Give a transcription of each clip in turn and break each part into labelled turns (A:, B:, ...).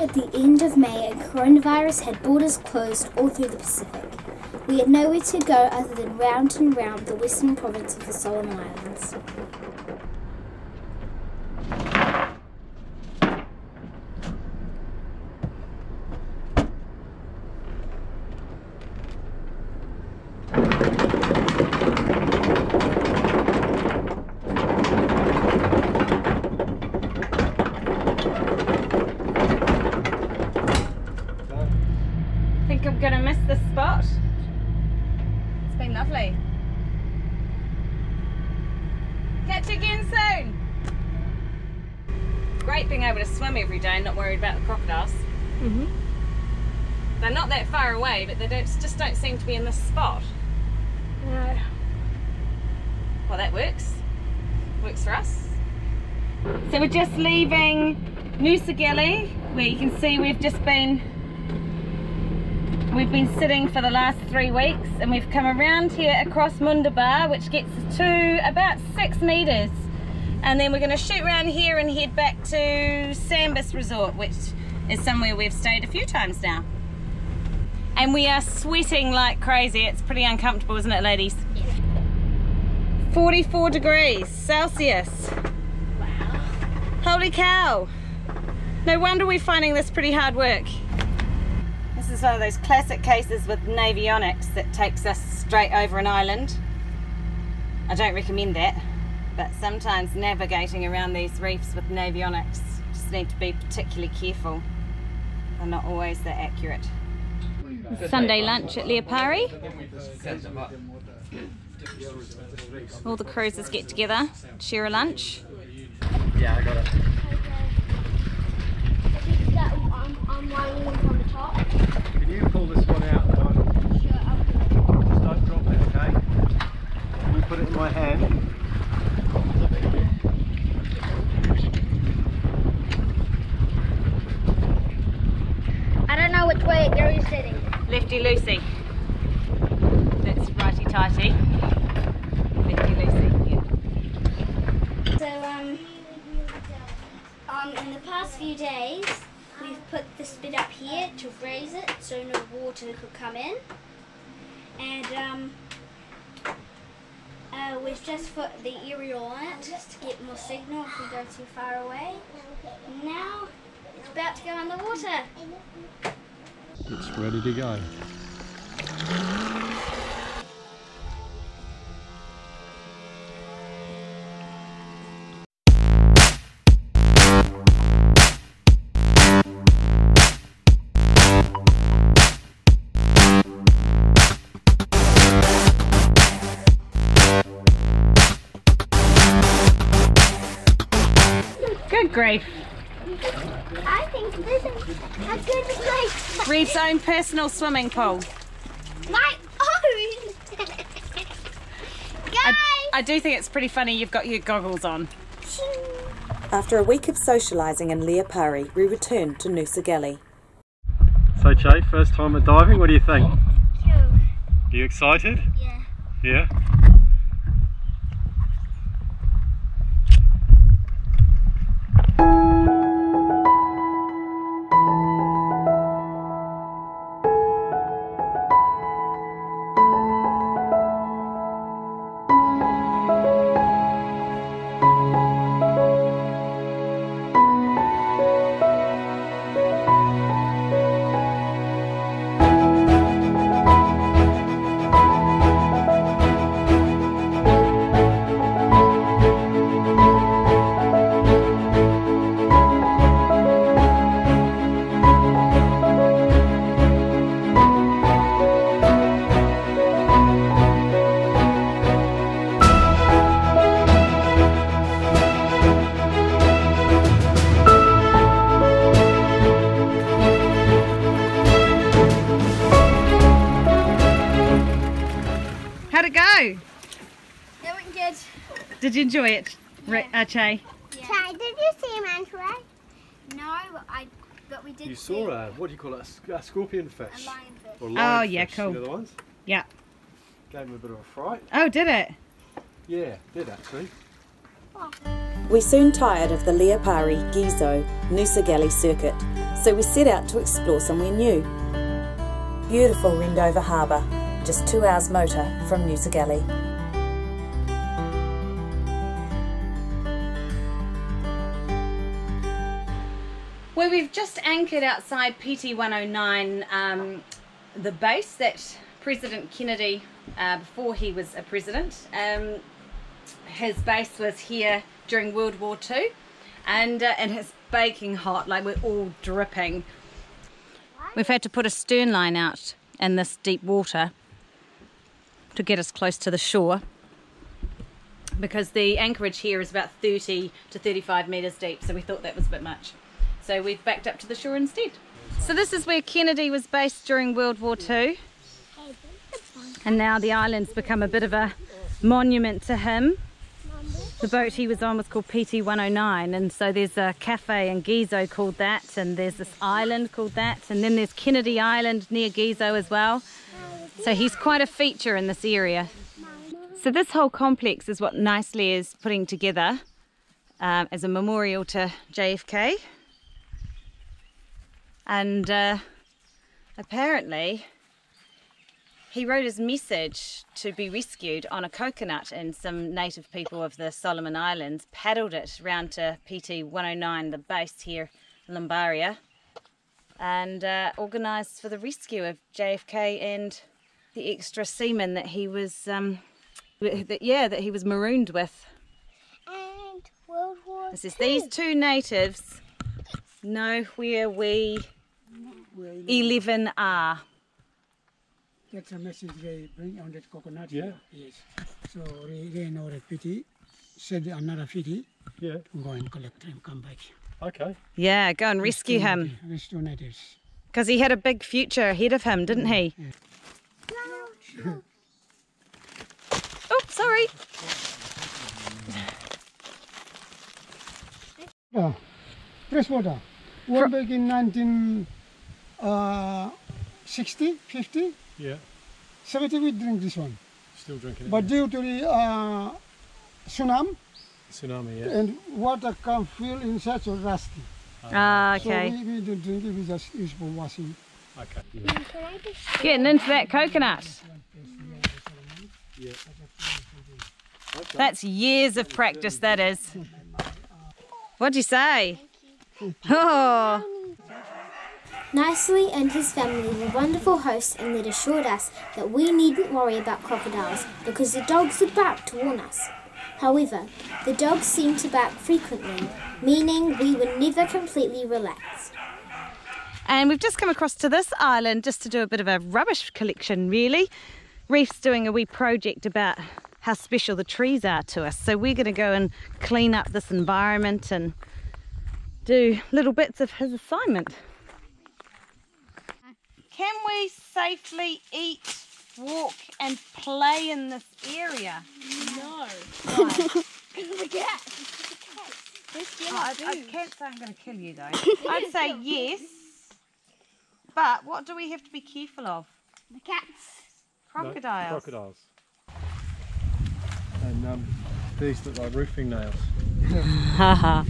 A: at the end of May and coronavirus had borders closed all through the Pacific. We had nowhere to go other than round and round the western province of the Solomon Islands.
B: I'm gonna miss this spot. It's been lovely. Catch you again soon. Great being able to swim every day and not worried about the crocodiles. They're not that far away, but they just don't seem to be in this spot.
A: No.
B: Well, that works. Works for us. So we're just leaving Nusa Gali, where you can see we've been sitting for the last 3 weeks, and we've come around here across Mundabar, which gets to about 6 meters, and then we're going to shoot around here and head back to Sambas Resort, which is somewhere we've stayed a few times now. And we are sweating like crazy. It's pretty uncomfortable, isn't it, ladies?
A: Yeah.
B: 44 degrees Celsius.
A: Wow.
B: Holy cow. No wonder we're finding this pretty hard work. This is one of those classic cases with navionics that takes us straight over an island. I don't recommend that, but sometimes navigating around these reefs with navionics, just need to be particularly careful. They're not always that accurate. Sunday lunch at Lubaria. All the cruisers get together, share a lunch.
C: Yeah, I got it.
A: I'm lining up on the top.
C: Can you pull this one out?
A: Sure,
C: Just don't drop it, okay? Can you put it in my hand?
A: I don't know which way you're sitting.
B: Lefty loosey. That's righty tighty. Lefty loosey, yeah.
A: So, in the past few days, we've put this bit up here to raise it so no water could come in. And we've just put the aerial on it just to get more signal if we go too far away. Now, it's about to go in the water.
C: It's ready to go.
B: Good grief.
A: I think this is a good place.
B: Reed's own personal swimming pool.
A: My own! Guys!
B: I do think it's pretty funny you've got your goggles on.
D: After a week of socialising in Lubaria, we returned to Nusa Gali.
C: So Chay, first time at diving, what do you think?
A: Sure.
C: Are you excited?
A: Yeah.
C: Yeah?
B: How'd it go?
A: That went good.
B: Did you enjoy it,
A: Yeah.
B: Chay?
A: Yeah. Chay, did you see a manta ray? No, but we did.
C: You saw a, what do you call it, a scorpion fish?
A: A lionfish.
C: Or
B: Oh, yeah,
C: lionfish,
B: cool.
C: You know the ones?
B: Yeah.
C: Gave him a bit of a fright.
B: Oh, did it?
C: Yeah, did actually.
D: We soon tired of the Lubaria, Gizo, Nusa Gali circuit, so we set out to explore somewhere new. Beautiful Rendover Harbour, just 2 hours motor from Noosa Galley.
B: Well, we've just anchored outside PT 109, the base that President Kennedy, before he was a president, his base was here during World War II, and it's baking hot, like we're all dripping. We've had to put a stern line out in this deep water to get us close to the shore, because the anchorage here is about 30 to 35 metres deep, so we thought that was a bit much. So we've backed up to the shore instead. So this is where Kennedy was based during World War II, and now the island's become a bit of a monument to him. The boat he was on was called PT 109, and so there's a cafe in Gizo called that, and there's this island called that, and then there's Kennedy Island near Gizo as well. So he's quite a feature in this area. So this whole complex is what Nicely is putting together as a memorial to JFK. And apparently he wrote his message to be rescued on a coconut, and some native people of the Solomon Islands paddled it round to PT 109, the base here in Lubaria, and organised for the rescue of JFK and the extra seamen that he was, that he was marooned with.
E: And World War
B: This is these two natives know where we 11 are.
F: That's a message they bring on that coconut.
C: Yeah.
F: Yes. So they know that PT said another PT.
C: Yeah.
F: Go and collect him, come back.
C: Okay.
B: Yeah, go and rescue him.
F: Rescue natives.
B: Because he had a big future ahead of him, didn't he?
F: Yeah.
B: Oh, sorry.
F: Fresh water. One back in 1960, 50,
C: Yeah.
F: 70 we drink this one.
C: Still drinking it.
F: But due to the tsunami
C: Tsunami, yeah.
F: and water come feel inside so rusty.
B: Ah, okay.
F: So we don't drink it, we just use for washing.
C: Okay.
B: Getting into that coconut.
C: Yeah.
B: That's years of practice, that is. What'd you say? Oh.
A: Nicely and his family were wonderful hosts, and they'd assured us that we needn't worry about crocodiles because the dogs would bark to warn us. However, the dogs seemed to bark frequently, meaning we were never completely relaxed.
B: And we've just come across to this island just to do a bit of a rubbish collection, really. Reef's doing a wee project about how special the trees are to us, so we're going to go and clean up this environment and do little bits of his assignment. Can we safely eat, walk and play in this area?
E: No.
B: Why?
E: Because of the cat.
B: I can't say I'm going to kill you though. I'd say yes, but what do we have to be careful of?
E: The cats.
B: Crocodiles.
C: No, crocodiles. And these look like roofing nails.
B: Haha.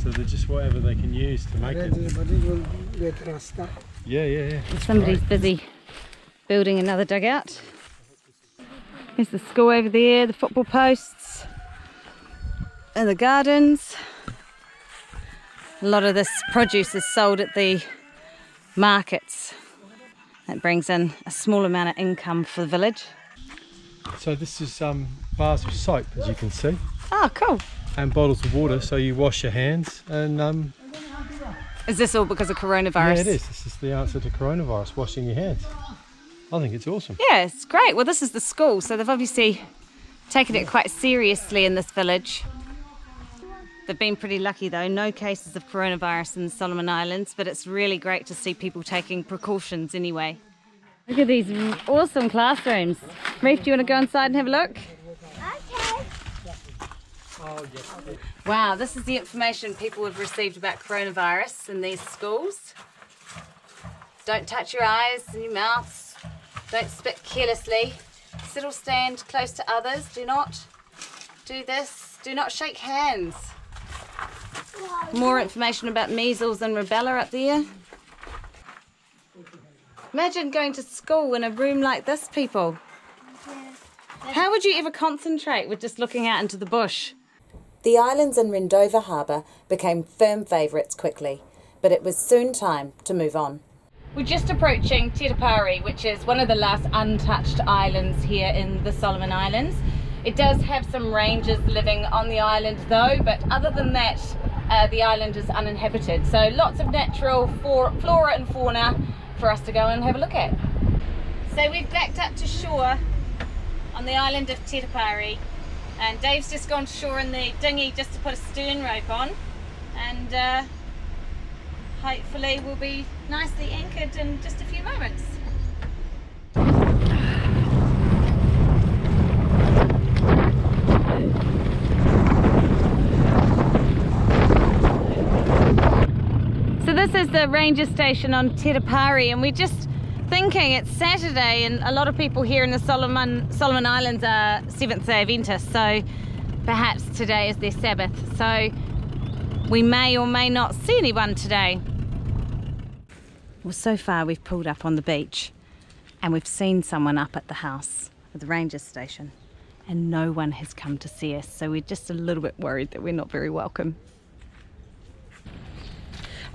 C: So they're just whatever they can use to make it.
F: But it will get rusted.
C: Yeah.
B: Somebody's busy building another dugout. There's the school over there, the football posts, and the gardens. A lot of this produce is sold at the markets. That brings in a small amount of income for the village.
C: So this is bars of soap, as you can see,
B: Oh, cool.
C: and bottles of water. So you wash your hands, and
B: Is this all because of coronavirus?
C: yeah, it is. This is the answer to coronavirus: washing your hands. I think it's awesome.
B: Yeah, it's great. Well, this is the school, so they've obviously taken it quite seriously in this village. They've been pretty lucky though, no cases of coronavirus in the Solomon Islands, but it's really great to see people taking precautions anyway. Look at these awesome classrooms. Reef, do you want to go inside and have a look?
E: Okay.
B: Wow, this is the information people have received about coronavirus in these schools. Don't touch your eyes and your mouths. Don't spit carelessly. Sit or stand close to others. Do not do this. Do not shake hands. More information about measles and rubella up there. Imagine going to school in a room like this, people. How would you ever concentrate with just looking out into the bush?
D: The islands in Rendova Harbour became firm favourites quickly, but it was soon time to move on.
B: We're just approaching Te Tapari, which is one of the last untouched islands here in the Solomon Islands. It does have some rangers living on the island though, but other than that, the island is uninhabited. So lots of natural flora and fauna for us to go and have a look at. So we've backed up to shore on the island of Te Tapari, and Dave's just gone to shore in the dinghy just to put a stern rope on, and hopefully we'll be nicely anchored in just a few moments. So this is the ranger station on Te Tapari, and we're just thinking it's Saturday and a lot of people here in the Solomon Islands are Seventh-day Adventists, so perhaps today is their Sabbath, so we may or may not see anyone today. Well, so far we've pulled up on the beach and we've seen someone up at the house at the ranger station, and no one has come to see us, so we're just a little bit worried that we're not very welcome.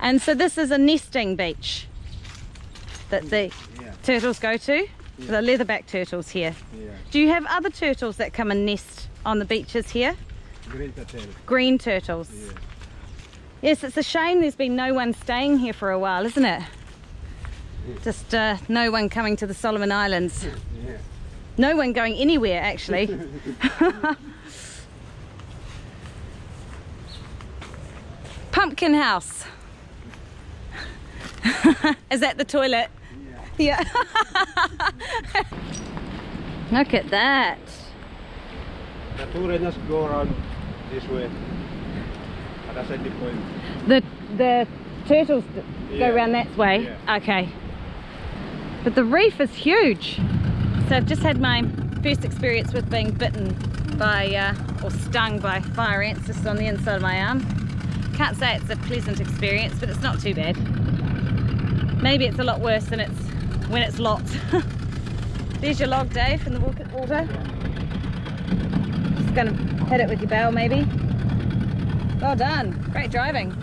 B: And so this is a nesting beach that the turtles go to, the leatherback turtles here. Do you have other turtles that come and nest on the beaches here?
C: Green turtles.
B: Green turtles. Yes, it's a shame there's been no one staying here for a while, isn't it? Just no one coming to the Solomon Islands. No one going anywhere, actually. Pumpkin house. Is that the toilet? Yeah. Look at that.
C: The tourists go around this way. That's the point.
B: The turtles go around that way?
C: Yeah.
B: Okay. But the reef is huge. So I've just had my first experience with being bitten by, or stung by fire ants just on the inside of my arm. Can't say it's a pleasant experience, but it's not too bad. Maybe it's a lot worse than it's when it's locked. There's your log, Dave, in the water. Just gonna hit it with your barrel, maybe. Well done. Great driving.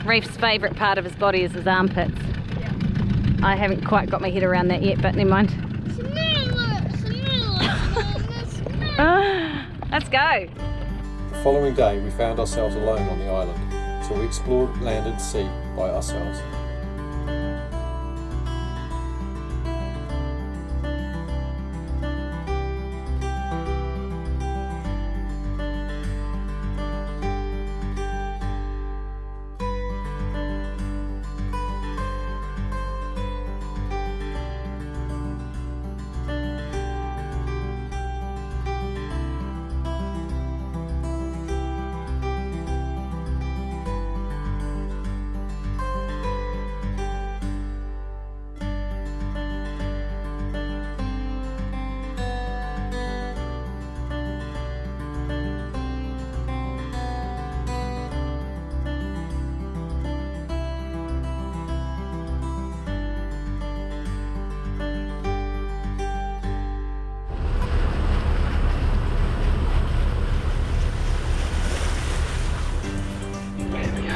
B: Reef's favourite part of his body is his armpits. I haven't quite got my head around that yet, but never mind. Let's go.
G: The following day we found ourselves alone on the island, so we explored land and sea by ourselves.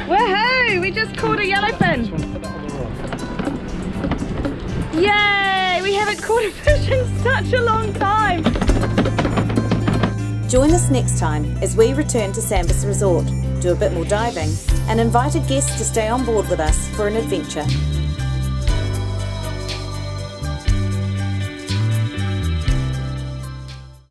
B: Woohoo! We just caught a yellowfin! Yay! We haven't caught a fish in such a long time!
D: Join us next time as we return to Sambas Resort, do a bit more diving, and invite a guest to stay on board with us for an adventure.